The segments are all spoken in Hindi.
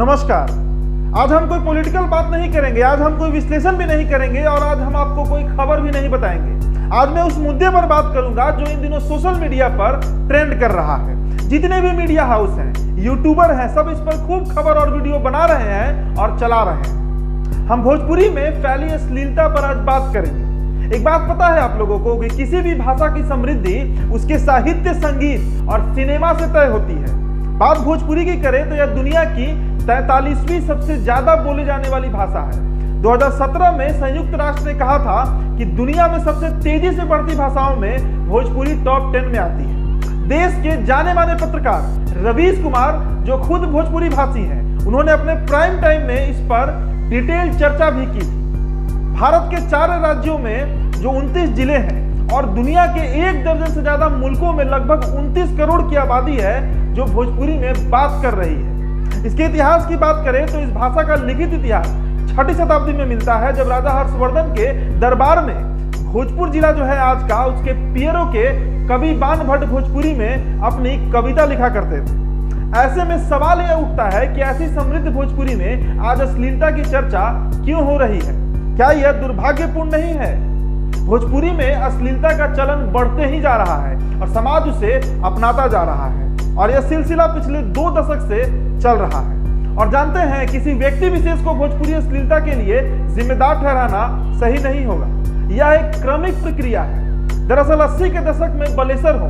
नमस्कार। आज हम कोई पॉलिटिकल बात नहीं करेंगे, आज हम कोई विश्लेषण भी नहीं करेंगे और आज हम आपको कोई खबर भी नहीं बताएंगे। आज मैं उस मुद्दे पर बात करूंगा जो इन दिनों सोशल मीडिया पर ट्रेंड कर रहा है। जितने भी मीडिया हाउस हैं, यूट्यूबर हैं, सब इस पर खूब खबर और वीडियो बना रहे हैं और चला रहे हैं। हम भोजपुरी में फैली अश्लीलता पर आज बात करेंगे। एक बात पता है आप लोगों को कि किसी भी भाषा की समृद्धि उसके साहित्य, संगीत और सिनेमा से तय होती है। बात भोजपुरी की करें तो यह दुनिया की 43वीं सबसे ज्यादा बोली जाने वाली भाषा है। 2017 में संयुक्त राष्ट्र ने कहा था कि दुनिया में सबसे तेजी से बढ़ती भाषाओं में भोजपुरी टॉप 10 में आती है। देश के जाने माने पत्रकार रवीश कुमार, जो खुद भोजपुरी भाषी हैं, उन्होंने अपने प्राइम टाइम में इस पर डिटेल चर्चा भी की थी। भारत के 4 राज्यों में जो 29 जिले हैं और दुनिया के 1 दर्जन से ज्यादा मुल्कों में लगभग 29 करोड़ की आबादी है जो भोजपुरी में बात कर रही है। इसके इतिहास की बात करें तो इस भाषा का लिखित इतिहास 6वीं शताब्दी में मिलता है, जब राजा हर्षवर्धन के दरबार में भोजपुर जिला जो है आज का, उसके पियरों के कवि बाण भट्ट भोजपुरी में अपनी कविता लिखा करते थे। ऐसे में सवाल यह उठता है कि ऐसी समृद्ध भोजपुरी में आज अश्लीलता की चर्चा क्यों हो रही है? क्या यह दुर्भाग्यपूर्ण नहीं है? भोजपुरी में अश्लीलता का चलन बढ़ते ही जा रहा है और समाज उसे अपनाता जा रहा है और यह सिलसिला पिछले 2 दशक से चल रहा है। और जानते हैं, किसी व्यक्ति विशेष को भोजपुरी अश्लीलता के लिए जिम्मेदार ठहराना सही नहीं होगा। यह एक क्रमिक प्रक्रिया है। दरअसल 80 के दशक में बलेसर हो,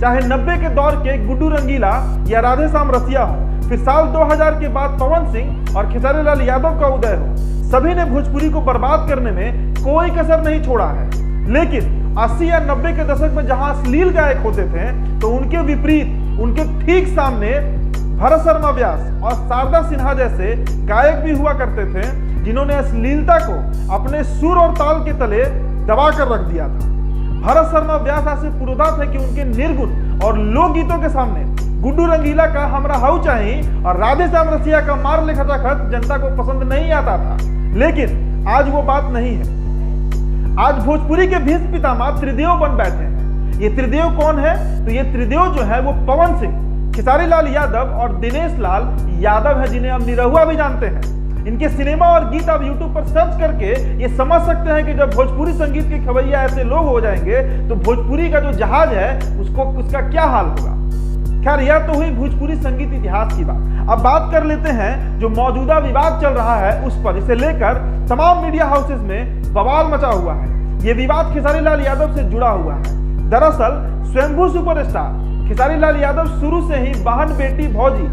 चाहे 90 के दौर के गुड्डू रंगीला या राधे श्याम रसिया हो, फिर साल 2000 के बाद पवन सिंह और खेसारी लाल यादव का उदय हो, सभी ने भोजपुरी को बर्बाद करने में कोई कसर नहीं छोड़ा है। लेकिन 80 या 90 के दशक में जहां अश्लील गायक होते थे, तो उनके विपरीत, उनके ठीक सामने भरत शर्मा व्यास और शारदा सिन्हा जैसे गायक भी हुआ करते थे, जिन्होंने अश्लीलता को अपने सुर और ताल के तले दबा कर रख दिया था। भरत शर्मा व्यास ऐसे पुरोधा थे कि उनके निर्गुण और लोक गीतों के सामने गुड्डू रंगीला का हमरा हाउ चाहिए और राधे श्याम रसिया का मार ले खचाखच जनता को पसंद नहीं आता था। लेकिन आज वो बात नहीं है। आज भोजपुरी के भीष्म पितामह त्रिदेव बन बैठे हैं। ये त्रिदेव कौन है? तो ये त्रिदेव जो है वो पवन सिंह, खेसारी लाल यादव और दिनेश लाल यादव है, जिन्हें हम निरहुआ भी जानते हैं। इनके सिनेमा और गीत आप YouTube पर सर्च करके ये समझ सकते हैं कि जब भोजपुरी संगीत के खवैया ऐसे लोग हो जाएंगे तो भोजपुरी का जो जहाज है उसका क्या हाल होगा। खैर, यह तो हुई भोजपुरी संगीत इतिहास की बात। अब बात कर लेते हैं जो मौजूदा विवाद चल रहा है उस पर। इसे लेकर तमाम मीडिया हाउसेस में बवाल मचा हुआ है। यह विवाद खेसारी लाल यादव से जुड़ा हुआ है। दरअसल स्वयंभू सुपरस्टार खेसारी लाल यादव शुरू से ही बहन, बेटी, भौजी,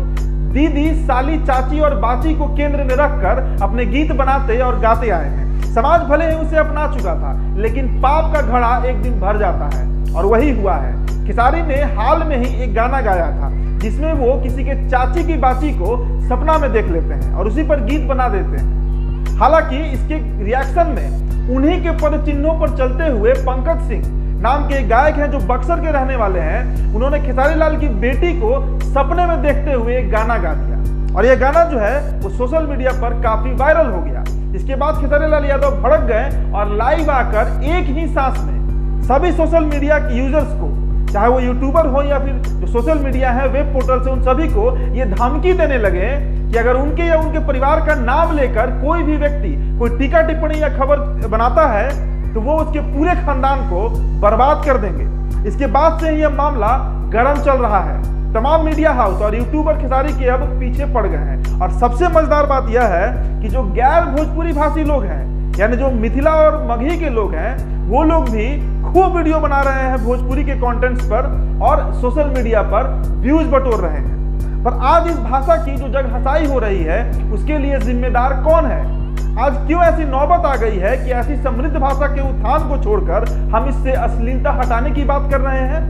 दीदी, साली, चाची और बाची को केंद्र में रखकर अपने गीत बनाते और गाते आए हैं। समाज भले ही उसे अपना चुका था, लेकिन पाप का घड़ा एक दिन भर जाता है और वही हुआ है। खेसारी ने हाल में ही एक गाना गाया था जिसमें वो किसी के चाची की बाची को सपना में देख लेते हैं और उसी पर गीत बना देते हैं। हालांकि इसके रिएक्शन में उन्हीं के पद चिन्हों पर चलते हुए पंकज सिंह नाम के एक गायक हैं जो बक्सर के रहने वाले हैं, उन्होंने खेसारी लाल की बेटी को सपने में देखते हुए एक गाना गा दिया और यह गाना जो है वो सोशल मीडिया पर काफी वायरल हो गया। इसके बाद खेसारी लाल यादव भड़क गए और लाइव आकर एक ही सांस में सभी सोशल मीडिया के यूजर्स को, चाहे वो यूट्यूबर हो या फिर जो सोशल मीडिया है, वेब पोर्टल से, उन सभी को ये धमकी देने लगे कि अगर उनके या उनके परिवार का नाम लेकर कोई भी व्यक्ति कोई टीका टिप्पणी या खबर बनाता है तो वो उसके पूरे खानदान को बर्बाद कर देंगे। इसके बाद से यह मामला गर्म चल रहा है। तमाम मीडिया हाउस और यूट्यूबर खेसारी के अब पीछे पड़ गए हैं और सबसे मजेदार बात यह है कि जो गैर भोजपुरी भाषी लोग हैं, यानी जो मिथिला और मगही के लोग हैं, वो लोग भी खूब वीडियो बना रहे हैं भोजपुरी के कंटेंट्स पर और सोशल मीडिया पर व्यूज बटोर रहे हैं। पर आज इस भाषा की जो जगहसाई हो रही है उसके लिए जिम्मेदार कौन है? आज क्यों ऐसी नौबत आ गई है कि ऐसी समृद्ध भाषा के उत्थान को छोड़कर हम इससे अश्लीलता हटाने की बात कर रहे हैं?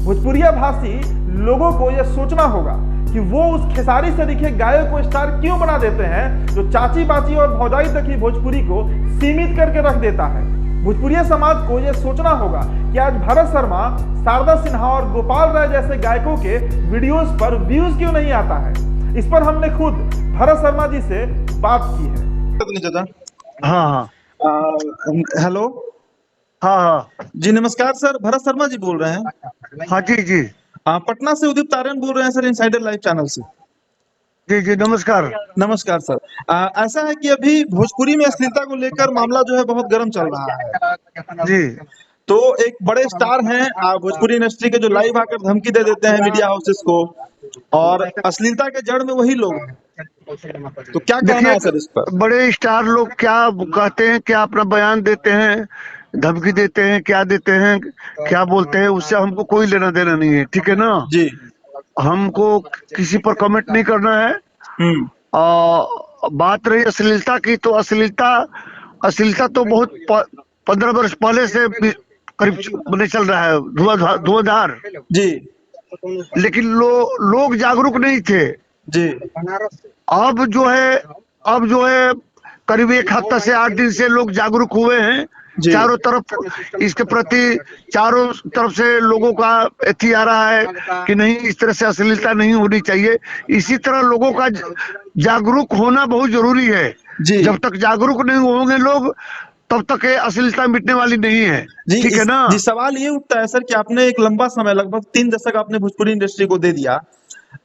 भोजपुरिया भाषी लोगों को यह सोचना होगा कि वो उस खेसारी सरीखे गायक को स्टार क्यों बना देते हैं जो चाची, बाची और भौजाई तक ही भोजपुरी को सीमित करके रख देता है। भोजपुरिया समाज को यह सोचना होगा कि आज भरत शर्मा, शारदा सिन्हा और गोपाल राय जैसे गायकों के वीडियोस पर व्यूज क्यों नहीं आता है। इस पर हमने खुद भरत शर्मा जी से बात की है। हाँ हेलो। हाँ जी नमस्कार सर, भरत शर्मा जी बोल रहे हैं। हाँ जी जी। पटना से उदित तारण बोल रहे हैं सर, इनसाइडर लाइव चैनल से। जी जी नमस्कार। नमस्कार सर। ऐसा है कि अभी भोजपुरी में अश्लीलता को लेकर मामला जो है बहुत गर्म चल रहा है। जी तो एक बड़े स्टार हैं भोजपुरी इंडस्ट्री के, जो लाइव आकर धमकी दे देते हैं मीडिया हाउसेस को, और अश्लीलता के जड़ में वही लोग हैं। तो क्या कहना है सर इस पर? देखिए, बड़े स्टार लोग क्या कहते हैं, क्या अपना बयान देते हैं, धमकी देते हैं, क्या देते हैं, क्या बोलते हैं, उससे हमको कोई लेना देना नहीं है, ठीक है ना। जी। हमको किसी पर कमेंट नहीं करना है। बात रही अश्लीलता की, तो अश्लीलता तो बहुत 15 वर्ष पहले से करीब बने चल रहा है, धुआंधार। जी लेकिन लोग जागरूक नहीं थे। जी। अब जो है करीब एक हफ्ता से 8 दिन से लोग जागरूक हुए हैं। जी। चारों तरफ इसके प्रति, चारों तरफ से लोगों का एथी आ रहा है कि नहीं, इस तरह से अश्लीलता नहीं होनी चाहिए। इसी तरह लोगों का जागरूक होना बहुत जरूरी है। जी। जब तक जागरूक नहीं होंगे लोग, तब तक ये अश्लीलता मिटने वाली नहीं है, ठीक है ना। जी, सवाल ये उठता है सर कि आपने एक लंबा समय, लगभग 3 दशक आपने भोजपुरी इंडस्ट्री को दे दिया।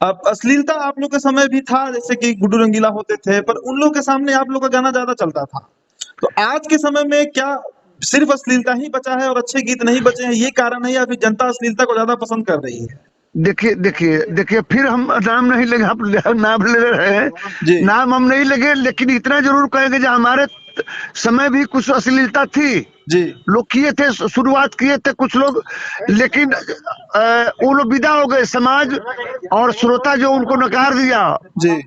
अब अश्लीलता आप लोग के समय भी था, जैसे कि गुड्डू रंगीला होते थे, पर उन लोग के सामने आप लोग का गाना ज्यादा चलता था। तो आज के समय में क्या सिर्फ अश्लीलता ही बचा है और अच्छे गीत नहीं बचे हैं, ये कारण है, या फिर जनता अश्लीलता को ज्यादा पसंद कर रही है? देखिए, फिर हम नाम नहीं लेंगे, आप नाम ले रहे हैं, नाम हम नहीं लेंगे, लेकिन इतना जरूर कहेंगे जो हमारे समय भी कुछ अश्लीलता थी। जी। लोग किए थे, शुरुआत किए थे कुछ लोग, लेकिन वो लोग विदा हो गए, समाज और श्रोता जो उनको नकार दिया। जी।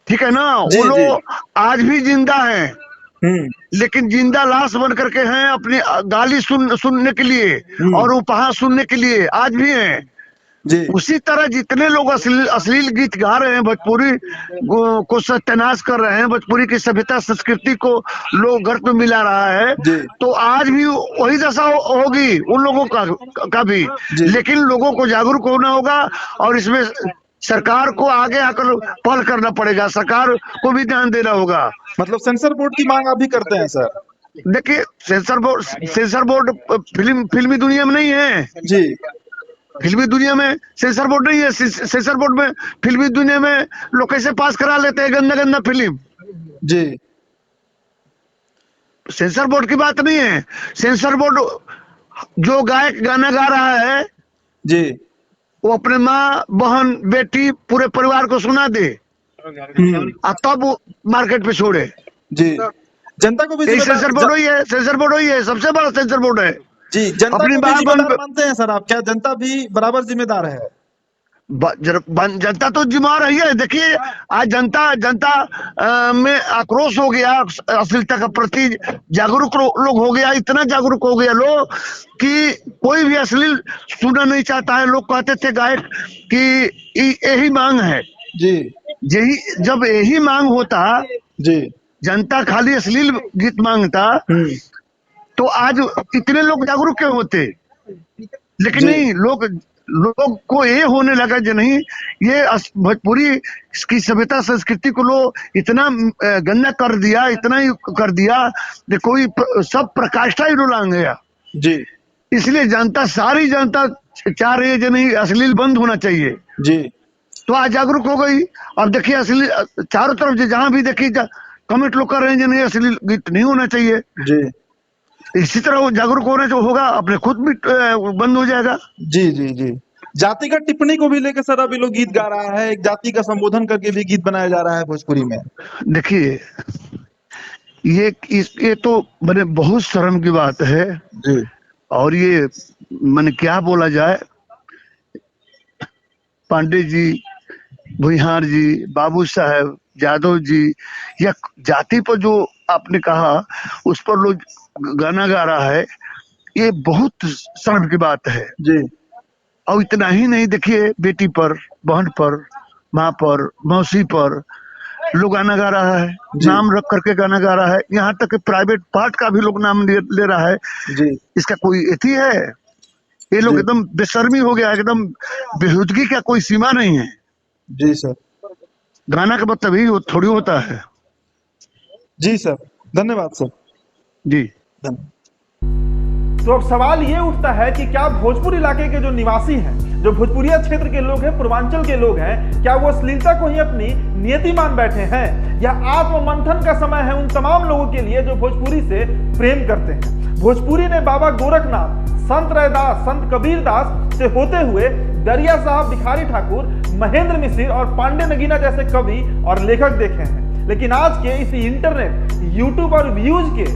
ठीक है ना। वो लोग आज भी जिंदा हैं, लेकिन जिंदा लाश बन करके हैं, अपनी गाली सुनने के लिए और उपहास सुनने के लिए आज भी हैं। जी। उसी तरह जितने लोग अश्लील गीत गा रहे हैं, भोजपुरी को सत्यानाश कर रहे हैं, भोजपुरी की सभ्यता संस्कृति को लोग गर्त में मिला रहा है, तो आज भी वही दशा होगी उन लोगों का भी। लेकिन लोगों को जागरूक होना होगा और इसमें सरकार को आगे आकर पहल करना पड़ेगा, सरकार को भी ध्यान देना होगा। मतलब सेंसर बोर्ड की मांग आप भी करते हैं सर? देखिए, सेंसर बोर्ड फिल्मी दुनिया में नहीं है जी। फिल्मी दुनिया में सेंसर बोर्ड नहीं है। सेंसर बोर्ड में फिल्मी दुनिया में लोग कैसे पास करा लेते हैं गंदा फिल्म। जी। सेंसर बोर्ड की बात नहीं है। सेंसर बोर्ड जो गायक गाना गा रहा है जी, वो अपने माँ, बहन, बेटी, पूरे परिवार को सुना दे और तब वो मार्केट पे छोड़े। जी। जनता को भी सेंसर बोर्ड ही है, सेंसर बोर्ड ही है, सबसे बड़ा सेंसर बोर्ड है। जी। जनता को भी जिम्मेदार मानते हैं सर आप? क्या जनता भी बराबर जिम्मेदार है? जनता तो जिम्मेदार है। देखिए, आज जनता में आक्रोश हो गया, अश्लीलता के प्रति जागरूक लोग हो गया, इतना जागरूक हो गया लोग कि कोई भी अश्लील सुनना नहीं चाहता है। लोग कहते थे गायक कि यही मांग है। जी। जब यही मांग होता, जी, जनता खाली अश्लील गीत मांगता, तो आज इतने लोग जागरूक क्यों होते। लेकिन नहीं, लोग को ये होने लगा जो नहीं, ये भोजपुरी की सभ्यता संस्कृति को लोग इतना गंदा कर दिया, इतना ही कर दिया कि कोई सब प्रकाष्ठा ही रुलांग गया। जी। इसलिए सारी जनता चाह रही है जो नहीं, अश्लील बंद होना चाहिए। जी। तो आज जागरूक हो गई। अब देखिए, अश्लील चारों तरफ जहां भी देखिए कमेंट लोग कर रहे हैं जो नहीं, अश्लील गीत नहीं होना चाहिए। जी। इसी तरह वो जागरूक होने जो होगा, अपने खुद भी बंद हो जाएगा। जी जी जी। जातिगत टिप्पणी को भी लेकर सर अभी लोग गीत गा रहा है, एक जाति का संबोधन करके भी गीत बनाया जा रहा है भोजपुरी में। देखिए, ये तो मैंने बहुत शर्म की बात है जी। और ये मैंने क्या बोला जाए, पांडे जी, भुइहार जी, बाबू साहब, यादव जी, या जाति पर जो आपने कहा उस पर लोग गाना गा रहा है, ये बहुत शर्म की बात है जी। और इतना ही नहीं, देखिए बेटी पर, बहन पर, माँ पर, मौसी पर लोग गाना गा रहा है, नाम रख करके गाना गा रहा है। यहाँ तक कि प्राइवेट पार्ट का भी लोग नाम ले रहा है। जी। इसका कोई एथी है? ये लोग एकदम बेशर्मी हो गया, एकदम बेहुदगी का कोई सीमा नहीं है। जी सर। गाना का मतलब ही थोड़ी होता है। जी सर, धन्यवाद सर। जी धन्यवाद। तो अब सवाल ये उठता है कि क्या भोजपुर इलाके के जो निवासी हैं जो भोजपुरिया क्षेत्र के लोग हैं, पूर्वांचल के लोग हैं, क्या वो अश्लीलता को ही अपनी नियति मान बैठे हैं? यह आत्ममंथन का समय है उन तमाम लोगों के लिए जो भोजपुरी से प्रेम करते हैं। भोजपुरी ने बाबा गोरखनाथ, संत रैदास, संत कबीरदास से होते हुए दरिया साहब, भिखारी ठाकुर, महेंद्र मिश्र और पांडे नगीना जैसे कवि और लेखक देखे हैं। लेकिन आज के इस इंटरनेट, यूट्यूब और व्यूज के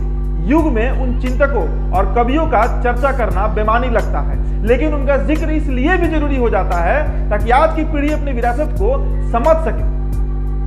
युग में उन चिंतकों और कवियों का चर्चा करना बेमानी लगता है, लेकिन उनका जिक्र इसलिए भी जरूरी हो जाता है ताकि आज की पीढ़ी अपनी विरासत को समझ सके।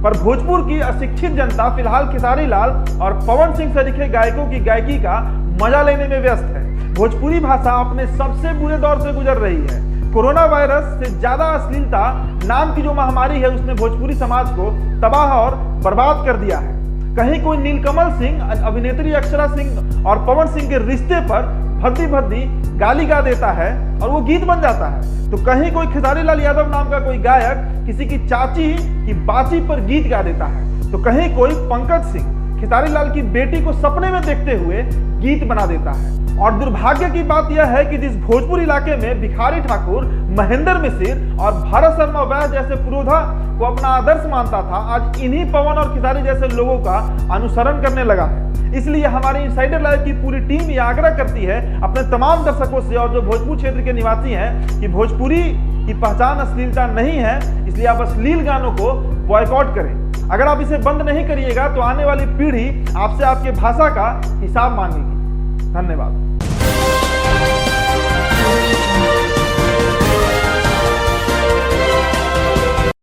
पर भोजपुर की अशिक्षित जनता फिलहाल खेसारी लाल और पवन सिंह से लिखे गायकों की गायकी का मजा लेने में व्यस्त है। भोजपुरी भाषा अपने सबसे बुरे दौर से गुजर रही है। कोरोना वायरस से ज्यादा अश्लीलता नाम की जो महामारी है उसने भोजपुरी समाज को तबाह और बर्बाद कर दिया है। कहीं कोई नीलकमल सिंह, अभिनेत्री अक्षरा सिंह और पवन सिंह के रिश्ते पर भद्दी भद्दी गाली गा देता है और वो गीत बन जाता है, तो कहीं कोई खेसारी लाल यादव नाम का कोई गायक किसी की चाची की बाची पर गीत गा देता है, तो कहीं कोई पंकज सिंह खेसारी लाल की बेटी को सपने में देखते हुए गीत बना देता है। और दुर्भाग्य की बात यह है कि जिस भोजपुर इलाके में भिखारी ठाकुर, महेंद्र मिश्र और भारत शर्मा वैद्य जैसे पुरोधा को अपना आदर्श मानता था, आज इन्हीं पवन और खेसारी जैसे लोगों का अनुसरण करने लगा है। इसलिए हमारी इनसाइडर लाइव की पूरी टीम यह आग्रह करती है अपने तमाम दर्शकों से और जो भोजपुर क्षेत्र के निवासी हैं कि भोजपुरी की पहचान अश्लीलता नहीं है, इसलिए आप अश्लील गानों को बॉयकॉट करें। अगर आप इसे बंद नहीं करिएगा तो आने वाली पीढ़ी आपसे आपके भाषा का हिसाब मांगेगी। धन्यवाद।